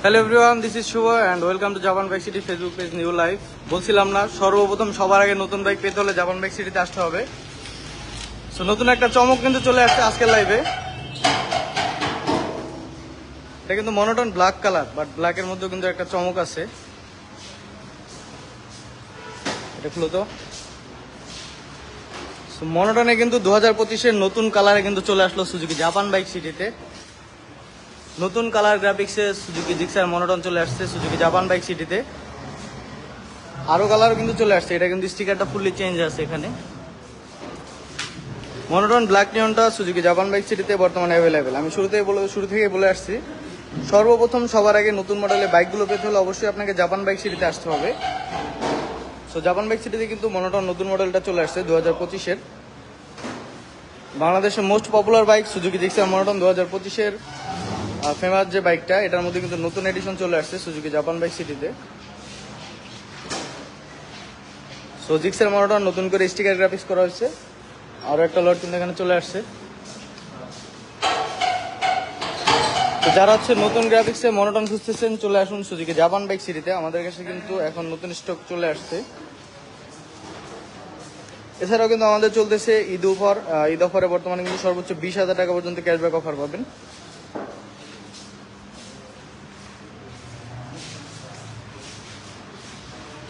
Hello everyone, this is Shubho and welcome to Japan bike city Facebook page new life. বলছিলাম না, সর্বপ্রথম সবার আগে নতুন বাইক পেতে হলে জাপান বাইক সিটিতে আসতে হবে। সো নতুন একটা চমক কিন্তু চলে আসছে আজকের লাইভে। এটা কিন্তু মনোটন ব্ল্যাক কালার, বাট ব্ল্যাকের মধ্যেও কিন্তু একটা চমক আছে। এটা খুলো তো। সো মনোটনে কিন্তু 2025-এর নতুন কালারে কিন্তু চলে আসলো সুজুকি জাপান বাইক সিটিতে। নতুন কালার গ্রাফিক্সে সুজুকি জিক্সার মনোটন চলে আসছে সুজুকি জাপান বাইক সিটিতে। আরো কালারও কিন্তু চলে আসছে। এটা কিন্তু স্টিকারটা ফুললি চেঞ্জ আছে এখানে। মনোটন ব্ল্যাক নিয়নটা সুজুকি জাপান বাইক সিটিতে বর্তমানে অ্যাভেলেবেল। আমি শুরু থেকে বলে আসছি, সর্বপ্রথম সবার আগে নতুন মডেলের বাইকগুলো পেতে হলে অবশ্যই আপনাকে জাপান বাইক সিটিতে আসতে হবে। সো জাপান বাইক সিটিতে কিন্তু মনোটন নতুন মডেলটা চলে আসছে 2025-এর। বাংলাদেশের most popular bike Suzuki Gixxer monotone 2025-এর ফেমাস যে বাইকটা, এটার মধ্যে কিন্তু নতুন এডিশন চলে আসছে সুজুকি জাপান বাইক সিটিতে। সো জিক্সার মনোটন নতুন করে স্টিকার গ্রাফিক্স করা হয়েছে। আরও একটা লট কিন্তু এখানে চলে আসছে। তো যারা হচ্ছে নতুন গ্রাফিক্সে মনোটন খুঁজতেছেন, চলে আসুন সুজুকি জাপান বাইক সিটিতে। আমাদের কাছে কিন্তু এখন নতুন স্টক চলে আসছে। এছাড়াও কিন্তু আমাদের চলতেছে ঈদ অফারে বর্তমানে কিন্তু সর্বোচ্চ 20,000 টাকা পর্যন্ত ক্যাশব্যাক অফার পাবেন।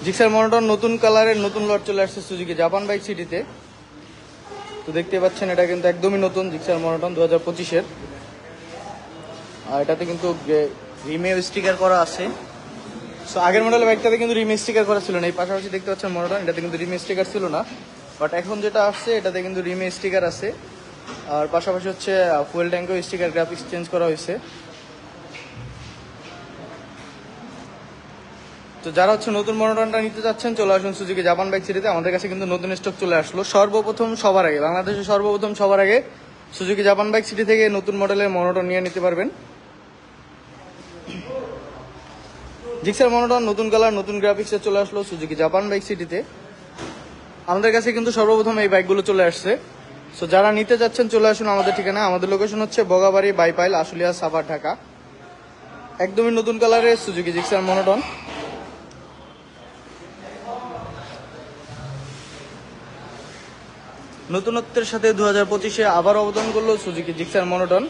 জিক্সার মনোটন নতুন কালারের নতুন লট চলে আসছে সুজুকি জাপান বাইক সিটিতে। তো দেখতে পাচ্ছেন, এটা কিন্তু একদমই নতুন জিক্সার মনোটন 2025-এর। আর এটাতে কিন্তু রিমেও স্টিকার করা আছে। সো আগের মডেলের বাইকটাতে কিন্তু রিমে স্টিকার করা ছিল না। এই পাশাপাশি দেখতে পাচ্ছেন মনোটন, এটাতে কিন্তু রিমে স্টিকার ছিল না, বাট এখন যেটা আসছে এটাতে কিন্তু রিমে স্টিকার আছে। আর পাশাপাশি হচ্ছে ফুয়েল ট্যাঙ্কেও স্টিকার গ্রাফিক্স চেঞ্জ করা হয়েছে। তো যারা হচ্ছে নতুন মনোটনটা নিতে যাচ্ছেন, চলে আসুন সুজুকি জাপান বাইক সিটিতে। আমাদের কাছে কিন্তু নতুন স্টক চলে আসলো বাংলাদেশে সর্বপ্রথম সবার আগে সুজুকি জাপান বাইক সিটি থেকে নতুন মডেলের মনোটন নিয়ে নিতে পারবেন। জিক্সার মনোটন নতুন কালার নতুন গ্রাফিক্সে চলে আসলো সুজুকি জাপান বাইক সিটিতে। আমাদের কাছে কিন্তু সর্বপ্রথম এই বাইকগুলো চলে আসছে। সো যারা নিতে যাচ্ছেন, চলে আসুন আমাদের ঠিকানা। আমাদের লোকেশন হচ্ছে বগাবাড়ি, বাইপাইল, আশুলিয়া, সাভার, ঢাকা। একদমই নতুন কালারের সুজুকি জিক্সার মনোটন। নতুনত্বের সাথে 2025-এ আবার অবদান করলো Suzuki Gixxer monotone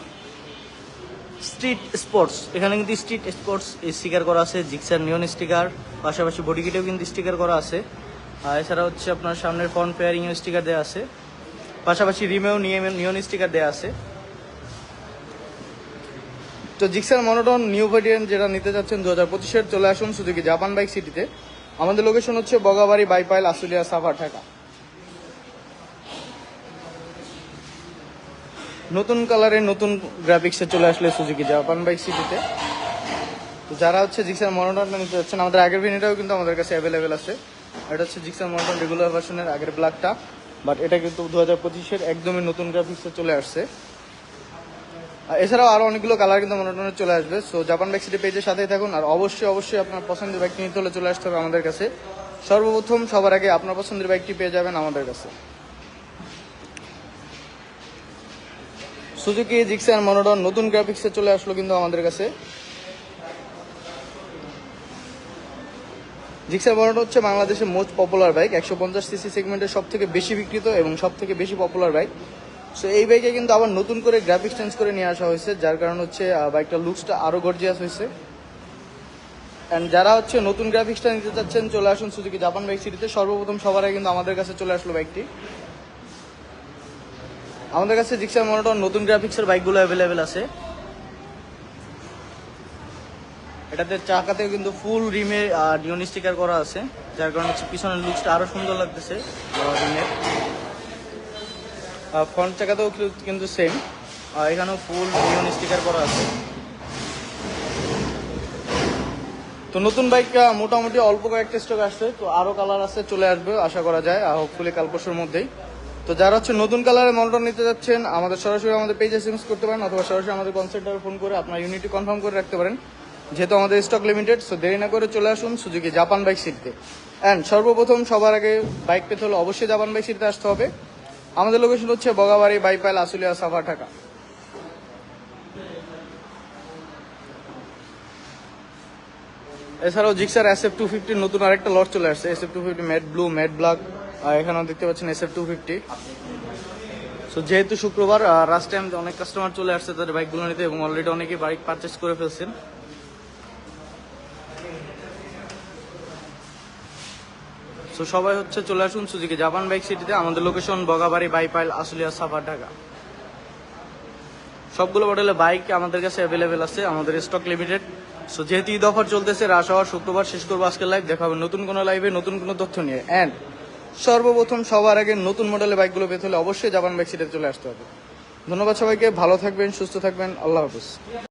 street sports. এখানে কিন্তু স্ট্রিট স্পোর্টস স্টিকার করা আছে, জিক্সার নিয়ন স্টিকার, পাশাপাশি বডি কিটেও কিন্তু স্টিকার করা আছে। আর এছাড়া হচ্ছে আপনার সামনের ফ্রন্ট ফেয়ারিংয়েও স্টিকার দেওয়া আছে, পাশাপাশি রিমেও নিয়ন স্টিকার দেওয়া আছে। তো জিক্সার মনোটন নিউ ভেরিয়েন্ট যেটা নিতে যাচ্ছেন 2025-এর, চলে আসুন সুজুকি জাপান বাইক সিটিতে। আমাদের লোকেশন হচ্ছে বগাবাড়ি, বাইপাইল, আশুলিয়া, সাভার, ঢাকা। নতুন কালারের নতুন গ্রাফিক্সে চলে আসলে সুজুকি জাপান বাইক সিটিতে। তো যারা হচ্ছে জিক্সার মনোটনটা নিতে যাচ্ছেন, আমাদের আগের ভেরিয়েন্টটাও কিন্তু আমাদের কাছে অ্যাভেলেবেল আছে। এটা হচ্ছে জিক্সার মনোটন রেগুলার ভার্সনের আগের ব্ল্যাকটা, বাট এটা কিন্তু 2025-এর একদমই নতুন গ্রাফিক্সে চলে আসছে। এছাড়াও আরও অনেকগুলো কালার কিন্তু মনোটনের চলে আসবে। সো জাপান বাইক সিটি পেজের সাথেই থাকুন। আর অবশ্যই আপনার পছন্দের বাইকটি নিতে হলে চলে আসতে হবে আমাদের কাছে। সর্বপ্রথম সবার আগে আপনার পছন্দের বাইকটি পেয়ে যাবেন আমাদের কাছে। সুজুকি জিক্সার মনোটন নতুন গ্রাফিক্সে চলে আসলো কিন্তু আমাদের কাছে। জিক্সার মনোটন হচ্ছে বাংলাদেশের মোস্ট পপুলার বাইক, 150cc সেগমেন্টের সব থেকে বেশি বিক্রিত এবং সব থেকে বেশি পপুলার বাইক। সো এই বাইকে কিন্তু আবার নতুন করে গ্রাফিক্স চেঞ্জ করে নিয়ে আসা হয়েছে, যার কারণ হচ্ছে বাইকটার লুকসটা আরও গর্জিয়াস হয়েছে। অ্যান্ড যারা হচ্ছে নতুন গ্রাফিক্সটা নিতে চাচ্ছেন, চলে আসুন সুজুকি জাপান বাইক সিটিতে। সর্বপ্রথম সবার আগে কিন্তু আমাদের কাছে চলে আসলো বাইকটি। আমাদের কাছে জিক্সার মনোটন নতুন গ্রাফিক্সের বাইকগুলো অ্যাভেলেবেল আছে। এটাতে চাকাতেও কিন্তু ফুল রিমে নিয়ন স্টিকার করা আছে, যার কারণে হচ্ছে পিছনের লুকসটা আরও সুন্দর লাগতেছে রিমের। ফ্রন্ট চাকাতেও কিন্তু সেম, এখানেও ফুল নিয়ন স্টিকার করা আছে। তো নতুন বাইক মোটামুটি অল্প কয়েকটা স্টক আসছে। তো আরও কালার আছে, চলে আসবে আশা করা যায় হোপফুলি কাল পরশুর মধ্যেই। তো যারা হচ্ছে নতুন কালারের মনোটন নিতে যাচ্ছেন, সরাসরি আমাদের পেজে এসএমএস করতে পারেন, অথবা সরাসরি আমাদের কল সেন্টারে ফোন করে আপনার ইউনিটি কনফার্ম করে রাখতে পারেন, যেহেতু আমাদের স্টক লিমিটেড। সো দেরি না করে চলে আসুন সুজুকি জাপান বাইক সিটিতে। অ্যান্ড সর্বপ্রথম সবার আগে বাইক পেতে হলে অবশ্যই জাপান বাইক সিটিতে আসতে হবে। আমাদের লোকেশন হচ্ছে বগাবাড়ি, বাইপাইল, আশুলিয়া, সাভার, ঢাকা। এছাড়াও জিক্সার SF250 নতুন আরেকটা লট চলে আসছে, SF250 matte blue, matte black, আর এখানেও দেখতে পাচ্ছেন SF250। সো যেহেতু শুক্রবার লাস্ট টাইম অনেক কাস্টমার চলে আসছে তাদের বাইকগুলো নিতে এবং অলরেডি অনেকে বাইক পারচেস করে ফেলছেন। সো সবাই হচ্ছে চলে আসুন সুজুকি জাপান বাইক সিটিতে। আমাদের লোকেশন বগাবাড়ি, বাইপাইল, আশুলিয়া, সাভার, ঢাকা। সবগুলো মডেলের বাইক আমাদের কাছে অ্যাভেলেবেল আছে, আমাদের স্টক লিমিটেড। সো যেহেতু ঈদ অফার চলতেছে, রাশ আওয়ার শুক্রবার শেষ করবো আজকের লাইভ। দেখা হবে নতুন কোনো লাইভে নতুন কোনো তথ্য নিয়ে। অ্যান্ড সর্বপ্রথম সবার আগে নতুন মডেলের বাইকগুলো পেতে হলে অবশ্যই জাপান বাইক সিটিতে চলে আসতে হবে। ধন্যবাদ সবাইকে, ভালো থাকবেন, সুস্থ থাকবেন, আল্লাহ হাফিজ।